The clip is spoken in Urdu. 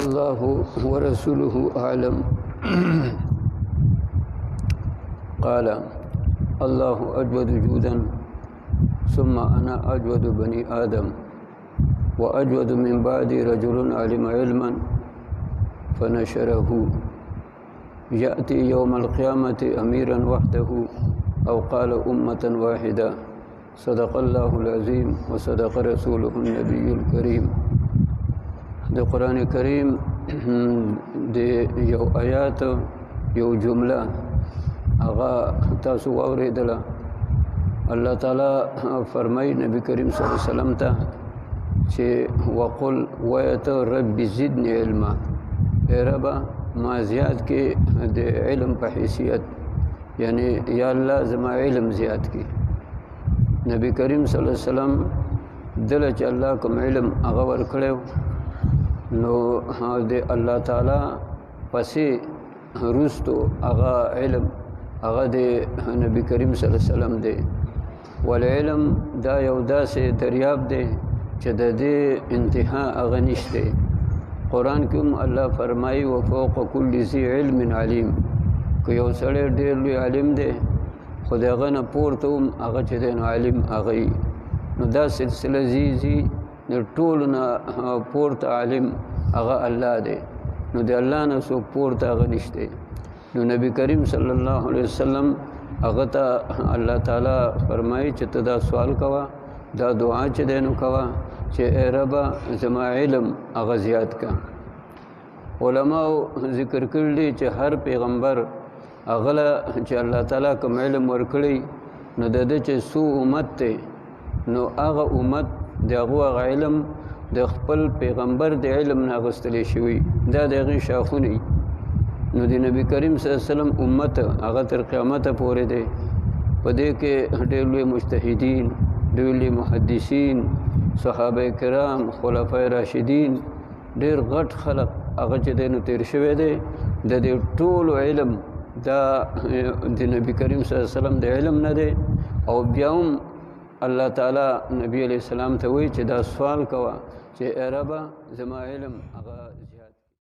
الله ورسوله أعلم. قال الله أجود جودا ثم أنا أجود بني آدم وأجود من بعدي رجل علم علما فنشره يأتي يوم القيامة أميرا وحده أو قال أمة واحدة. صدق الله العظيم وصدق رسوله النبي الكريم. د قرآن کریم د یو آیات یو جمله هغه تاسو واورېدله. الله تعالی فرمای نبی کریم صلی الله علیه وسلم ته چې وقل ویت رب زدنی علما، اے ربا ما زیاد کې د علم په حیثیت، یعنی یا الله زما علم زیاد کې. نبی کریم صلی الله علیه وسلم دله چې الله کوم علم هغه ورکړی نو د الله تعالی پسې رستو هغه علم هغه د نبی کریم صلی الله علیه وسلم دی. والعلم دا یو داسې دریاب دی چې د دې انتها هغه نشته. قرآن کې هم الله فرمایي وفوق کل ذی علم علیم، که یو سړی ډېر لوی عالم دی خو د هغه نه پورته هم هغه چې دی نو عالم هغه وي. نو دا سلسله زی د ټولو نه پورته عالم هغه الله دی. نو د الله نه څوک پورته هغه نشته. نو نبی کریم صلی الله علیه وسلم هغه ته الله تعالی فرمایي چې ته دا سوال کوه، دا دعا چې دی نو کوه چې ای ربه زما علم هغه زیات کا. علماو ذکر کړي چې هر پیغمبر هغه له چې الله تعالی کوم علم ورکړي نو د دې چې څو امت دی نو هغه امت د هغه علم د خپل پیغمبر د علم نه اخیستلی شوي، دا د هغې شاخونه. نو د نبی کریم صلی الله علیه وسلم امت هغه تر قیامته پورې دی. په دې کې ډېر لوی مجتهدین، ډېر لوی محدثین، صحابه کرام، خلفای راشدین، ډېر غټ خلق هغه چې دی نو تیر شوی دی. د دې ټولو علم دا د نبی کریم صلی الله علیه وسلم د علم نه دی. او بیا هم الله تعالی نبی علیہ السلام ته وایي چې دا سوال کوه چې ای ربه زما علم هغه